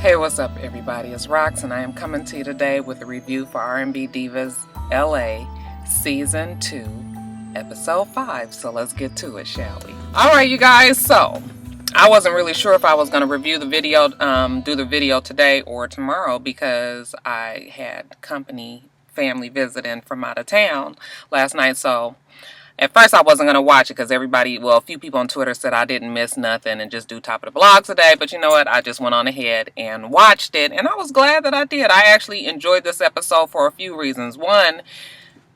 Hey, what's up everybody? It's Rox and I am coming to you today with a review for R&B Divas LA Season 2, Episode 5. So let's get to it, shall we? Alright you guys, so I wasn't really sure if I was going to review the video, do the video today or tomorrow because I had family visiting from out of town last night, so at first I wasn't going to watch it because a few people on Twitter said I didn't miss nothing and just do top of the blog today. But you know what? I just went on ahead and watched it. And I was glad that I did. I actually enjoyed this episode for a few reasons. One,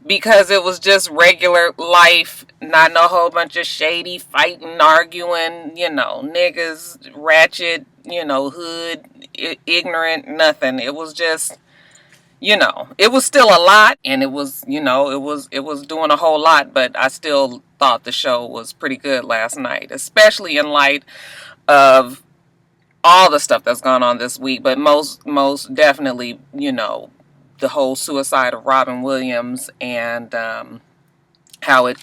because it was just regular life. Not no whole bunch of shady fighting, arguing, niggas, ratchet, hood, ignorant, nothing. It was just... it was still a lot, and it was doing a whole lot, but I still thought the show was pretty good last night, especially in light of all the stuff that's gone on this week, but most definitely, the whole suicide of Robin Williams and how it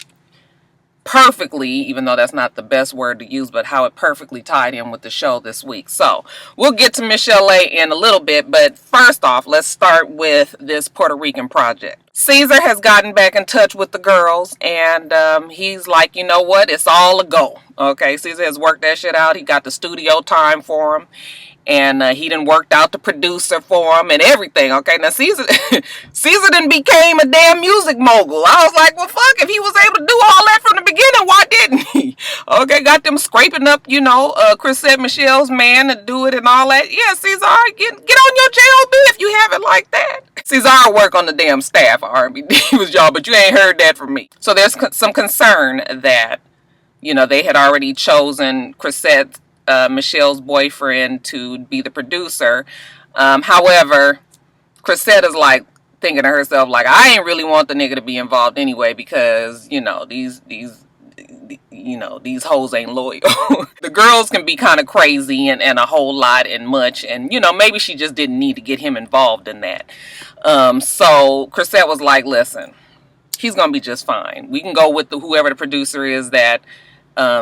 perfectly, even though that's not the best word to use, but how it perfectly tied in with the show this week. So we'll get to Michel'le in a little bit, but first off, let's start with this Puerto Rican project. Caesar has gotten back in touch with the girls, and he's like, you know what, it's all a go. Okay, Caesar has worked that shit out. He got the studio time for him. And he done worked out the producer for him and everything. Okay, now Caesar done became a damn music mogul. I was like, well, fuck, if he was able to do all that from the beginning, why didn't he? Okay, got them scraping up, Cresset Michel'le's man to do it and all that. Yeah, Caesar, all right, get on your JOB if you have it like that. Caesar will work on the damn staff of R&B Divas, y'all, but you ain't heard that from me. So there's some concern that, they had already chosen Cresset, Michel'le's boyfriend, to be the producer. However, Cresset is like thinking to herself, like, I ain't really want the nigga to be involved anyway because, these hoes ain't loyal. The girls can be kind of crazy and a whole lot and much, and maybe she just didn't need to get him involved in that. So Cresset was like, listen, he's gonna be just fine. We can go with whoever the producer is that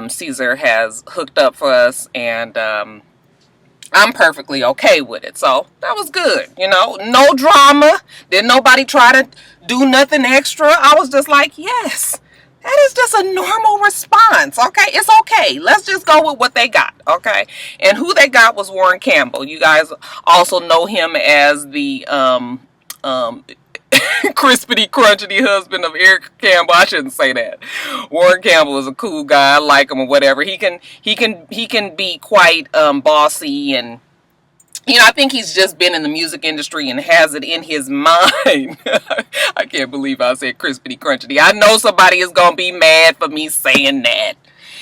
Caesar has hooked up for us, and I'm perfectly okay with it. So that was good, no drama. Didn't nobody try to do nothing extra. I was just like, yes, that is just a normal response. Okay, it's okay. Let's just go with what they got. Okay, and who they got was Warren Campbell. You guys also know him as the crispity crunchity husband of Eric Campbell. I shouldn't say that. Warren Campbell is a cool guy. I like him or whatever. He can be quite bossy, and I think he's just been in the music industry and has it in his mind. I can't believe I said crispity crunchity. I know somebody is gonna be mad for me saying that.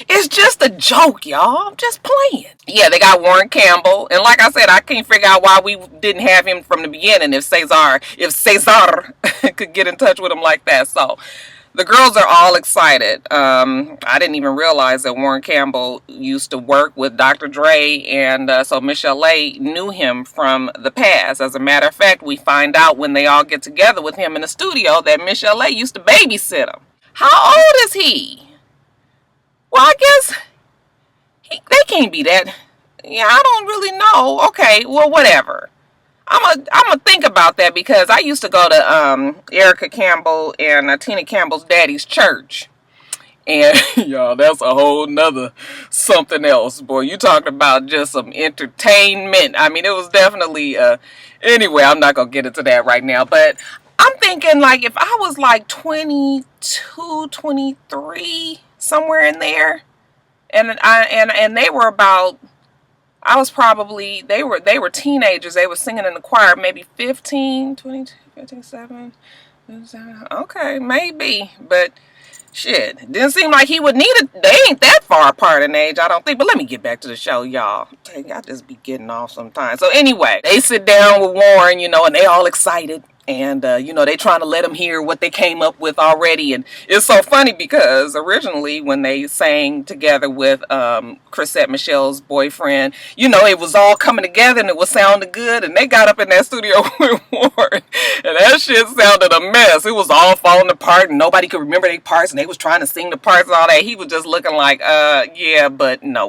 It's just a joke, y'all. I'm just playing. Yeah, they got Warren Campbell. And like I said, I can't figure out why we didn't have him from the beginning if Caesar could get in touch with him like that. So the girls are all excited. I didn't even realize that Warren Campbell used to work with Dr. Dre. And so Michel'le knew him from the past. As a matter of fact, we find out when they all get together with him in the studio that Michel'le used to babysit him. How old is he? Well, I guess they can't be that. Yeah, I don't really know. Okay, well, whatever. I'm a think about that because I used to go to Erica Campbell and Tina Campbell's daddy's church. And, y'all, that's a whole nother something else. Boy, you talking about just some entertainment. I mean, it was definitely... Anyway, I'm not going to get into that right now. But I'm thinking, like, if I was, like, 22, 23... somewhere in there, and they were about, I was probably, they were teenagers. They were singing in the choir, maybe 15, 22, 57, okay, maybe, but shit, didn't seem like he would need it. They ain't that far apart in age, I don't think. But let me get back to the show, y'all. I just be getting off sometimes. So anyway, they sit down with Warren, and they all excited. And, they trying to let them hear what they came up with already. And it's so funny because originally when they sang together with Cresset Michel'le's boyfriend, it was all coming together and it was sounding good. And they got up in that studio with Warren. And that shit sounded a mess. It was all falling apart and nobody could remember their parts. And they was trying to sing the parts and all that. He was just looking like, yeah, but no,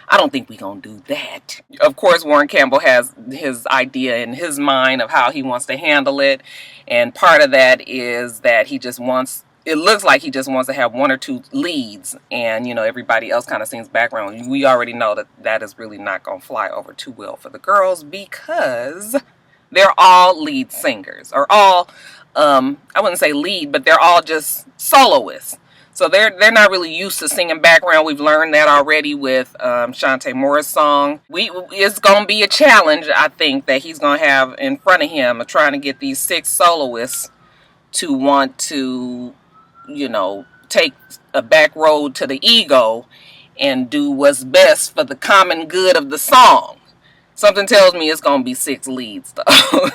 I don't think we gonna do that. Of course, Warren Campbell has his idea in his mind of how he wants to handle it. And part of that is that he just wants, it looks like he just wants to have one or two leads, and everybody else kind of sings background. We already know that that is really not going to fly over too well for the girls, because they're all lead singers, or all I wouldn't say lead, but they're all just soloists. So they're not really used to singing background. We've learned that already with Shantae Moore's song. It's gonna be a challenge, I think, that he's gonna have in front of him of trying to get these 6 soloists to want to take a back road to the ego and do what's best for the common good of the song. Something tells me it's going to be 6 leads, though.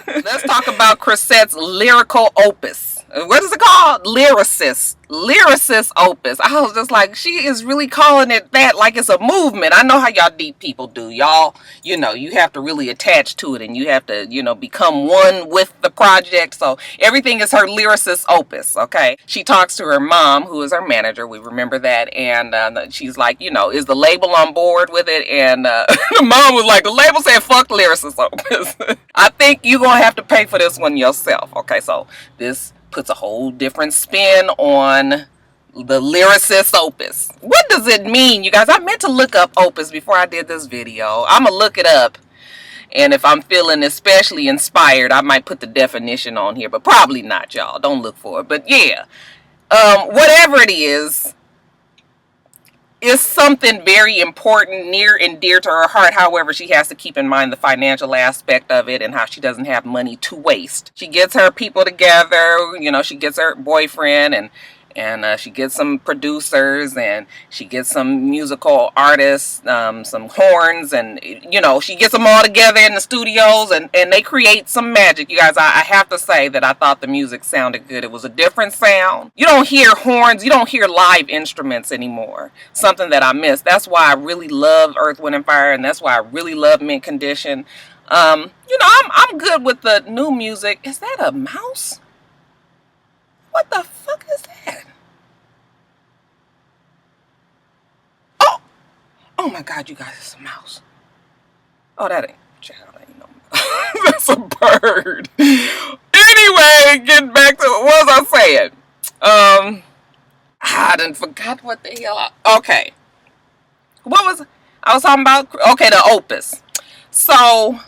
Let's talk about Cresset's lyrical opus. What is it called? Lyricist. Lyricist opus. I was just like, she is really calling it that like it's a movement. I know how y'all deep people do. Y'all, you have to really attach to it, and you have to, become one with the project. So everything is her lyricist opus, okay? She talks to her mom, who is her manager. We remember that. And she's like, is the label on board with it? And the mom was like, the label said, fuck lyricist opus. I think you're going to have to pay for this one yourself. Okay, so this puts a whole different spin on the lyricist opus. What does it mean, you guys? I meant to look up opus before I did this video. I'm going to look it up. And if I'm feeling especially inspired, I might put the definition on here. But probably not, y'all. Don't look for it. But yeah, whatever it is something very important, near and dear to her heart. However, she has to keep in mind the financial aspect of it and how she doesn't have money to waste. She gets her people together, she gets her boyfriend, and she gets some producers, and she gets some musical artists, some horns, and she gets them all together in the studios, and they create some magic. You guys, I have to say that I thought the music sounded good. It was a different sound. You don't hear horns, you don't hear live instruments anymore. Something that I missed. That's why I really love Earth, Wind and Fire, and that's why I really love Mint Condition. I'm good with the new music. Is that a mouse? What the fuck is that? Oh my God, you guys, it's a mouse. Oh, that ain't, child, ain't no mouse. That's a bird. Anyway, getting back to what was I saying? I done forgot what the hell okay. What was I was talking about? Okay, the opus. So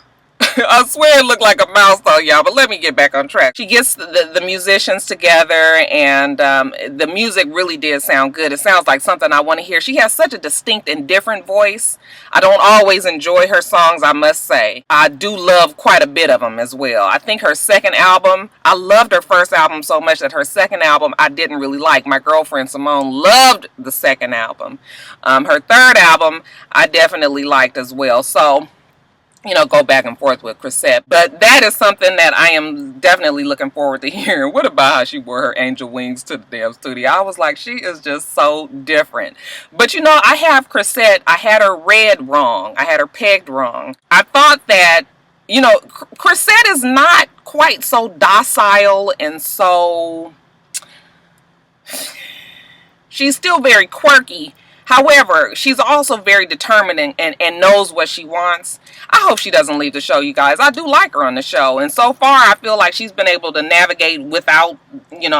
I swear it looked like a mouse though, y'all, but let me get back on track. She gets the musicians together, and the music really did sound good. It sounds like something I want to hear. She has such a distinct and different voice. I don't always enjoy her songs, I must say. I do love quite a bit of them as well. I think her second album, I loved her first album so much that her second album I didn't really like. My girlfriend Simone loved the second album. Her third album I definitely liked as well. So go back and forth with Cresset. But that is something that I am definitely looking forward to hearing. What about how she wore her angel wings to the damn studio? I was like, she is just so different. But I have Cresset, I had her read wrong. I had her pegged wrong. I thought that, Cresset is not quite so docile, and so she's still very quirky. However, she's also very determined and knows what she wants. I hope she doesn't leave the show, you guys. I do like her on the show. And so far, I feel like she's been able to navigate without,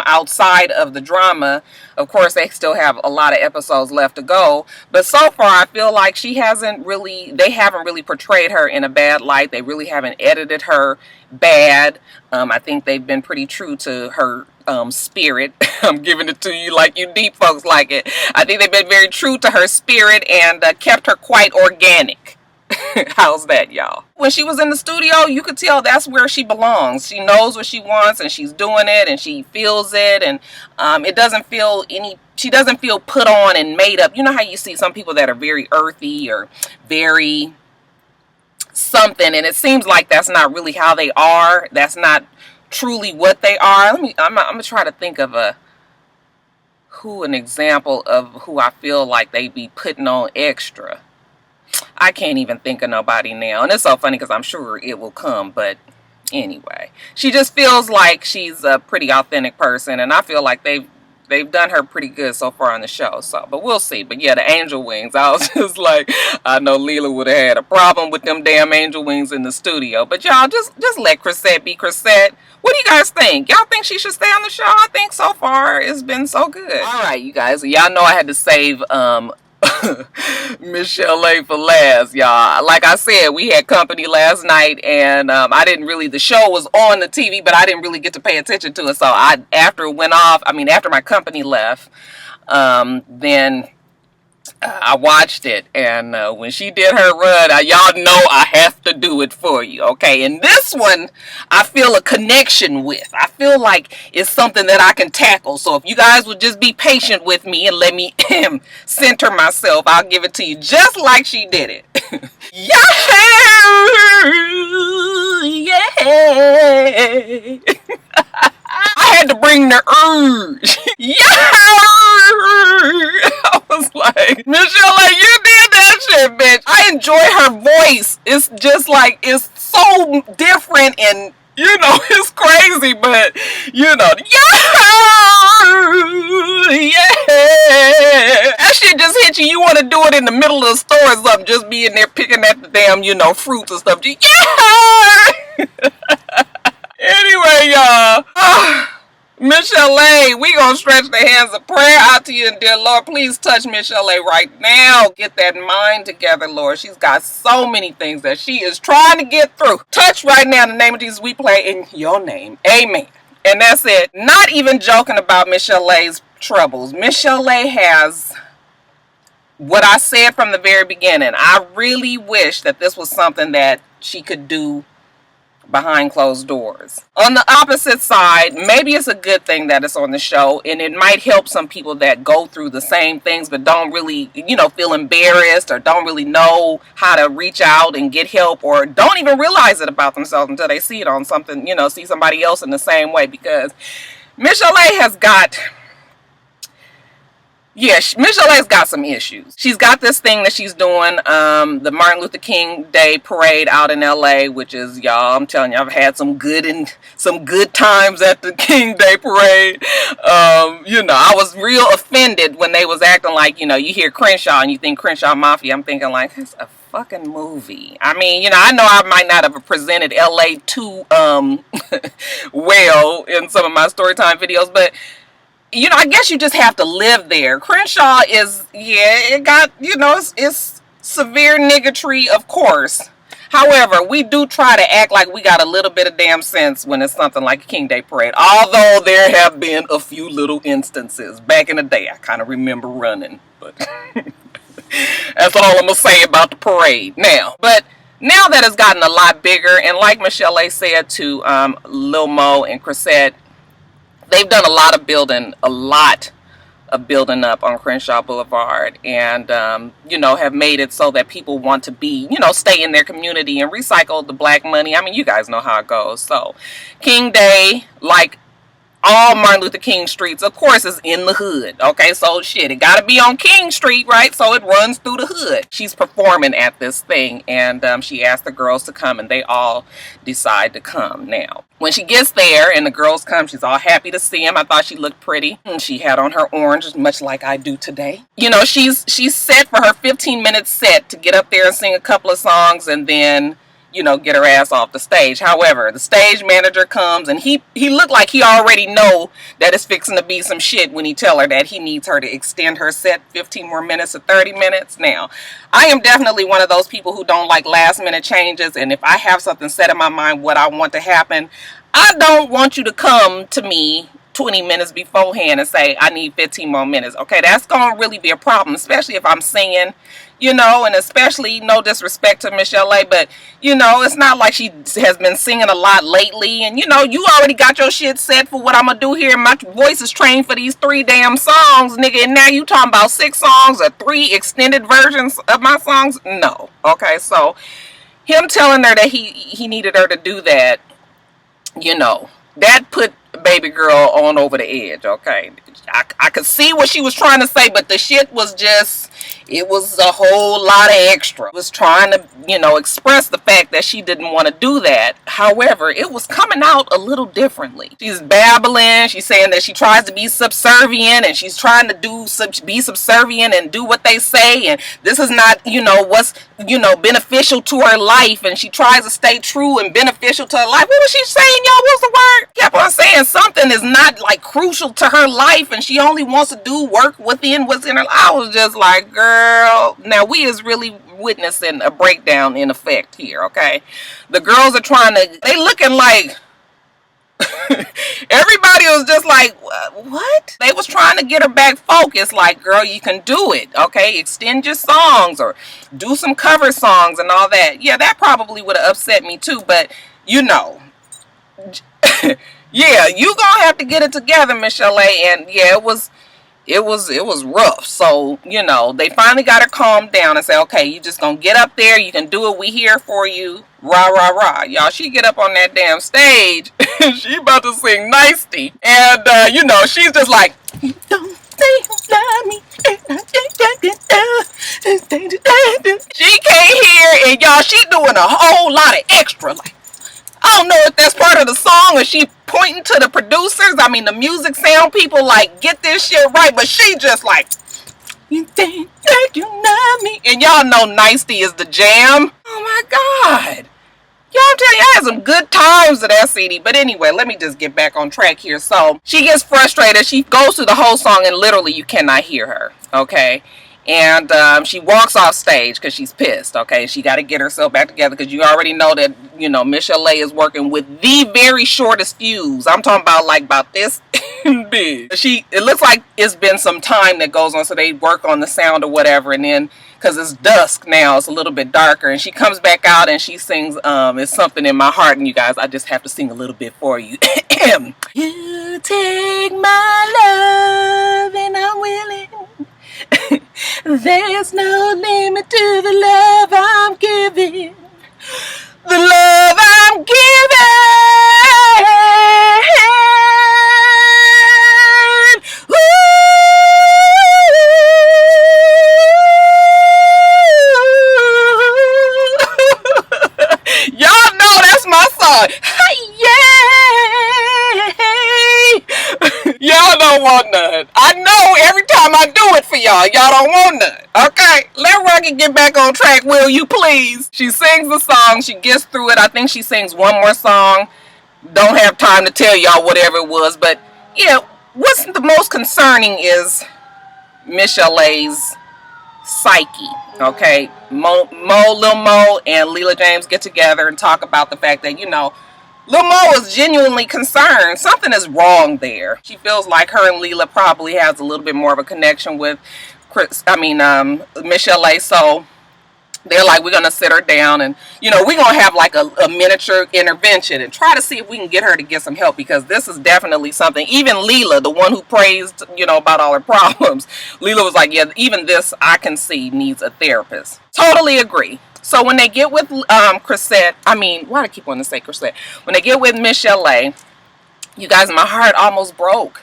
outside of the drama. Of course, they still have a lot of episodes left to go. But so far, I feel like they haven't really portrayed her in a bad light. They really haven't edited her bad. I think they've been pretty true to her spirit. I'm giving it to you like you deep folks like it. I think they've been very true to her spirit and kept her quite organic. How's that, y'all? When she was in the studio, you could tell that's where she belongs. She knows what she wants, and she's doing it, and she feels it, and it doesn't feel she doesn't feel put on and made up. You know how you see some people that are very earthy or very something, and it seems like that's not really how they are. That's not truly what they are. I'm gonna try to think of an example of who I feel like they be putting on extra. I can't even think of nobody now, and it's so funny because I'm sure it will come. But anyway, she just feels like she's a pretty authentic person, and I feel like they've they've done her pretty good so far on the show. So, but we'll see. But yeah, the angel wings. I was just like, I know Leela would have had a problem with them damn angel wings in the studio. But y'all just let Cresset be Cresset. What do you guys think? Y'all think she should stay on the show? I think so far it's been so good. All right, you guys. Y'all know I had to save Michel'le for last, y'all. Like I said, we had company last night, and I didn't really, the show was on the TV, but I didn't really get to pay attention to it. So after it went off, after my company left, then I watched it, and when she did her run, y'all know I have to do it for you, okay? And this one, I feel a connection with. I feel like it's something that I can tackle. So if you guys would just be patient with me and let me center myself, I'll give it to you just like she did it. Yeah! I had to bring the urge. Yeah! I was like, Michel'le, you did that shit, bitch. I enjoy her voice. It's just like, it's so different and, you know, it's crazy, but, you know, yeah! That shit just hit you. You want to do it in the middle of the store or something. Just be in there picking at the damn, you know, fruits and stuff. Yeah! Anyway, y'all, Michel'le, we gonna stretch the hands of prayer out to you, and dear Lord, please touch Michel'le right now. Get that mind together, Lord. She's got so many things that she is trying to get through. Touch right now in the name of Jesus. We pray in your name. Amen. And that's it. Not even joking about Michel'le's troubles. Michel'le has what I said from the very beginning. I really wish that this was something that she could do behind closed doors. On the opposite side, maybe it's a good thing that it's on the show, and it might help some people that go through the same things but don't really, you know, feel embarrassed or don't really know how to reach out and get help, or don't even realize it about themselves until they see it on something, you know, see somebody else in the same way. Because Michel'le has got, yeah, Michel'le's got some issues. She's got this thing that she's doing, the Martin Luther King Day parade out in LA, which is, y'all, I'm telling you, I've had some good times at the King Day parade. You know, I was real offended when they was acting like, you know, you hear Crenshaw and you think Crenshaw Mafia. I'm thinking like, it's a fucking movie. I mean, you know, I know I might not have presented LA too well in some of my storytime videos, but you know, I guess you just have to live there. Crenshaw is, yeah, it got, you know, it's severe niggatry, of course. However, we do try to act like we got a little bit of damn sense when it's something like a King Day Parade. Although there have been a few little instances. Back in the day, I kind of remember running. But that's all I'm going to say about the parade now. But now that it's gotten a lot bigger, and like Michel'le said to Lil Mo and Cresset, they've done a lot of building up on Crenshaw Boulevard, and you know, have made it so that people want to be, you know, stay in their community and recycle the black money. I mean, you guys know how it goes. So King Day, like all Martin Luther King streets, of course, is in the hood. Okay, so shit, it gotta be on King Street, right? So it runs through the hood. She's performing at this thing, and she asked the girls to come, and they all decide to come. Now, when she gets there and the girls come, she's all happy to see him. I thought she looked pretty. She had on her orange, much like I do today. You know, she's set for her 15-minute set to get up there and sing a couple of songs, and then, you know, get her ass off the stage. However, the stage manager comes, and he looked like he already know that it's fixing to be some shit when he tell her that he needs her to extend her set 15 more minutes to 30 minutes. Now, I am definitely one of those people who don't like last minute changes, and if I have something set in my mind what I want to happen, I don't want you to come to me 20 minutes beforehand and say, I need 15 more minutes. Okay, that's going to really be a problem, especially if I'm singing, you know, and especially, no disrespect to Michel'le, but, you know, it's not like she has been singing a lot lately, and, you know, you already got your shit set for what I'm going to do here. My voice is trained for these 3 damn songs, nigga, and now you talking about 6 songs or 3 extended versions of my songs? No. Okay, so him telling her that he needed her to do that, you know, that put baby girl on over the edge, okay? I could see what she was trying to say, but the shit was just, it was a whole lot of extra. It was trying to, you know, express the fact that she didn't want to do that. However, it was coming out a little differently. She's babbling. She's saying that she tries to be subservient, and she's trying to be subservient and do what they say, and this is not, you know, what's, you know, beneficial to her life, and she tries to stay true and beneficial to her life. What was she saying, y'all? What was the word? Kept on saying something is not like crucial to her life, and she only wants to do work within what's in her life. I was just like, girl, now we is really witnessing a breakdown in effect here, okay? The girls are trying to, they looking like everybody was just like, what? They was trying to get her back focused, like, girl, you can do it, okay? Extend your songs or do some cover songs and all that. Yeah, that probably would have upset me too, but you know, yeah, you gonna have to get it together, Michel'le. And yeah, it was rough. So, you know, they finally got her calmed down and say, okay, you just gonna get up there, you can do it, we here for you, rah rah rah. Y'all, she get up on that damn stage she about to sing Nicety, and you know, she's just like, you don't say you love me. She can't hear, and y'all, she doing a whole lot of extra, like, I don't know if that's part of the song or she pointing to the producers. I mean, the music sound people, like, get this shit right. But she just like, you think that you love me. And y'all know Nicety is the jam. Oh my God. Y'all, I'm telling you, I had some good times to that CD. But anyway, let me just get back on track here. So she gets frustrated. She goes through the whole song and literally you cannot hear her. Okay. And she walks off stage because she's pissed, okay? She got to get herself back together because you already know that, you know, Michel'le is working with the very shortest fuse. I'm talking about like about this big. It looks like it's been some time that goes on, so they work on the sound or whatever, and then because it's dusk now, it's a little bit darker, and she comes back out and she sings It's Something in My Heart, and you guys, I just have to sing a little bit for you. You take my love and I'm willing. There's no limit to the love I'm giving. The love I'm giving. Ooh. Y'all know that's my song. Y'all don't want none. I know every time I do it for y'all, y'all don't want none. Okay, let Rocky get back on track, will you please? She sings the song, she gets through it. I think she sings one more song. Don't have time to tell y'all whatever it was, but yeah, what's the most concerning is Michel'le's psyche. Okay, Lil Mo and Leela James get together and talk about the fact that, you know, Lil Mo is genuinely concerned. Something is wrong there. She feels like her and Leela probably has a little bit more of a connection with Michel'le. So they're like, we're going to sit her down and, you know, we're going to have like a miniature intervention and try to see if we can get her to get some help, because this is definitely something. Even Leela, the one who praised, you know, about all her problems, Leela was like, yeah, even this I can see needs a therapist. Totally agree. So when they get with Cresset, I mean, why do I keep wanting to say Cresset? When they get with Michel'le, you guys, my heart almost broke.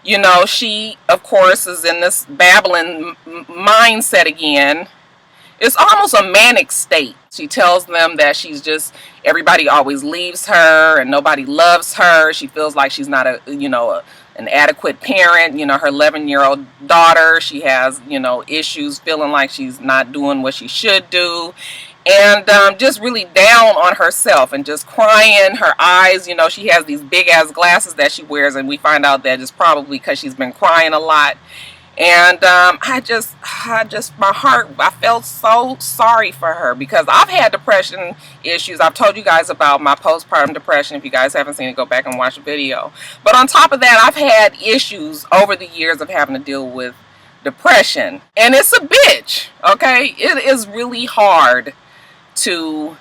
You know, she, of course, is in this babbling mindset again. It's almost a manic state. She tells them that she's just, everybody always leaves her and nobody loves her. She feels like she's not an adequate parent. You know, her 11-year-old daughter, she has, you know, issues, feeling like she's not doing what she should do, and just really down on herself and just crying. Her eyes, you know, she has these big ass glasses that she wears, and we find out that it's probably because she's been crying a lot. And I just my heart, I felt so sorry for her, because I've had depression issues. I've told you guys about my postpartum depression. If you guys haven't seen it, go back and watch the video. But on top of that, I've had issues over the years of having to deal with depression, and it's a bitch. Okay, it is really hard to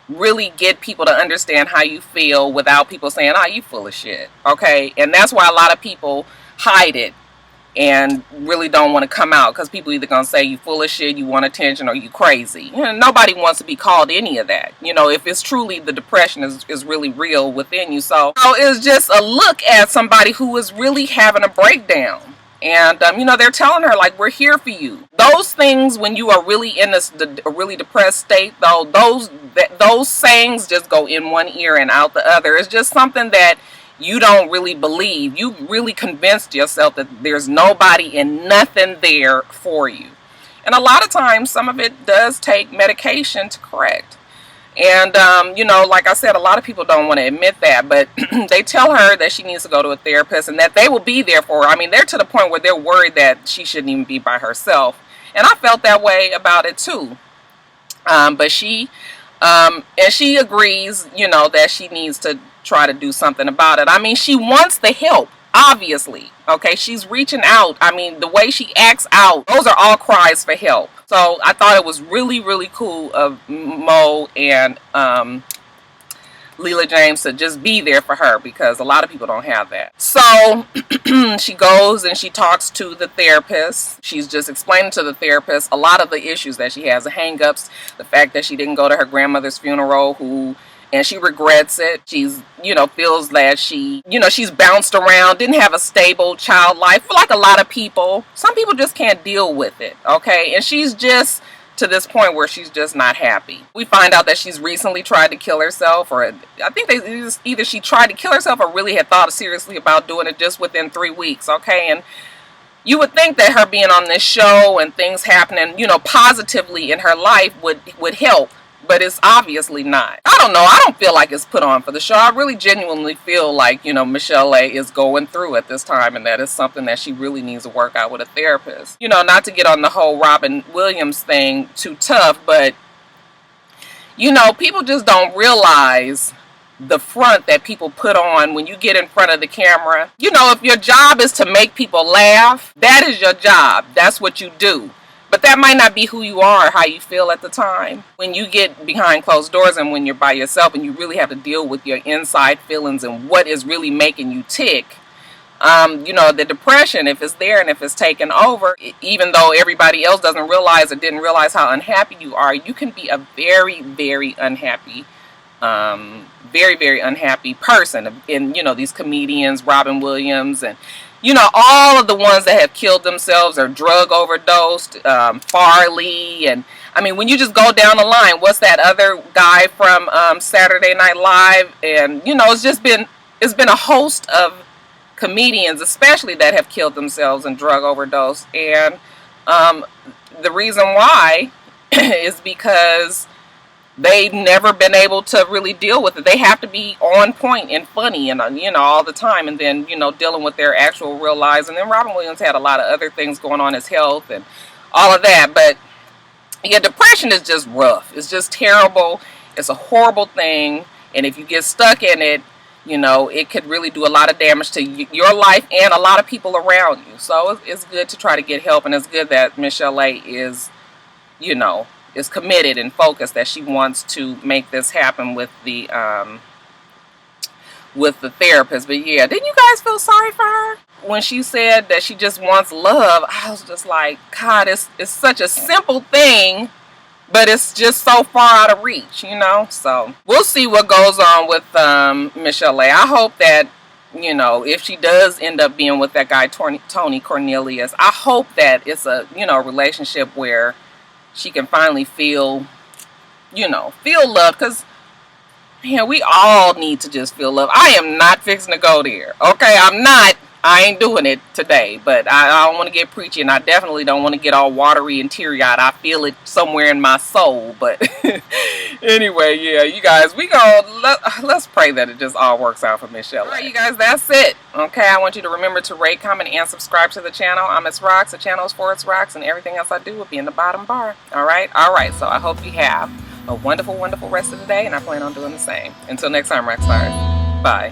really get people to understand how you feel without people saying, oh, you full of shit. Okay, and that's why a lot of people hide it. and really don't want to come out because people either gonna say you full of shit, you want attention, or you crazy. You know, nobody wants to be called any of that. You know, if it's truly the depression is really real within you. So it's just a look at somebody who is really having a breakdown. And you know, they're telling her like, we're here for you. Those things, when you are really in a really depressed state, though, those sayings just go in one ear and out the other. It's just something that you don't really believe. You really convinced yourself that there's nobody and nothing there for you. And a lot of times, some of it does take medication to correct. And, you know, like I said, a lot of people don't want to admit that, but they tell her that she needs to go to a therapist and that they will be there for her. I mean, they're to the point where they're worried that she shouldn't even be by herself. And I felt that way about it too. But she agrees, you know, that she needs to try to do something about it. I mean, she wants the help, obviously. Okay, she's reaching out. I mean, the way she acts out, those are all cries for help. So I thought it was really, really cool of Mo and Leela James to just be there for her, because a lot of people don't have that. So she goes and she talks to the therapist. She's just explaining to the therapist a lot of the issues that she has, the hang-ups, the fact that she didn't go to her grandmother's funeral, and she regrets it. She's, you know, feels that she, you know, she's bounced around, didn't have a stable child life. For like a lot of people, some people just can't deal with it, okay? And she's just to this point where she's just not happy. We find out that she's recently tried to kill herself, or I think either she tried to kill herself or really had thought seriously about doing it just within 3 weeks, okay? And you would think that her being on this show and things happening, you know, positively in her life would help. But it's obviously not. I don't know. I don't feel like it's put on for the show. I really genuinely feel like, you know, Michel'le is going through at this time, and that is something that she really needs to work out with a therapist. You know, not to get on the whole Robin Williams thing too tough, but, you know, people just don't realize the front that people put on when you get in front of the camera. You know, if your job is to make people laugh, that is your job. That's what you do. But that might not be who you are or how you feel at the time. When you get behind closed doors and when you're by yourself and you really have to deal with your inside feelings and what is really making you tick, you know, the depression, if it's there and if it's taken over, even though everybody else doesn't realize or didn't realize how unhappy you are, you can be a very, very unhappy, very, very unhappy person. And, you know, these comedians, Robin Williams, and you know, all of the ones that have killed themselves or drug overdosed, Farley, and I mean, when you just go down the line, what's that other guy from Saturday Night Live? And you know, it's been a host of comedians, especially that have killed themselves and drug overdosed. And the reason why is because they've never been able to really deal with it. They have to be on point and funny and, you know, all the time. And then, you know, dealing with their actual real lives. And then Robin Williams had a lot of other things going on, his health and all of that. But, yeah, depression is just rough. It's just terrible. It's a horrible thing. And if you get stuck in it, you know, it could really do a lot of damage to your life and a lot of people around you. So it's good to try to get help. And it's good that Michel'le is, you know, is committed and focused, that she wants to make this happen with the therapist. But yeah, didn't you guys feel sorry for her when she said that she just wants love? I was just like, God, it's such a simple thing, but it's just so far out of reach, you know. So we'll see what goes on with Michel'le. I hope that, you know, if she does end up being with that guy Tony Cornelius, I hope that it's a, you know, relationship where she can finally feel, you know, feel love. Because, man, we all need to just feel love. I am not fixing to go there. Okay, I'm not. I ain't doing it today. But I don't want to get preachy. And I definitely don't want to get all watery and teary-eyed. I feel it somewhere in my soul. But anyway, yeah, you guys, let's pray that it just all works out for Michel'le. All right, you guys, that's it. Okay, I want you to remember to rate, comment, and subscribe to the channel. I'm itsrox. The channel is for itsrox, and everything else I do will be in the bottom bar. All right? All right, so I hope you have a wonderful, wonderful rest of the day, and I plan on doing the same. Until next time, Roxstars. Bye.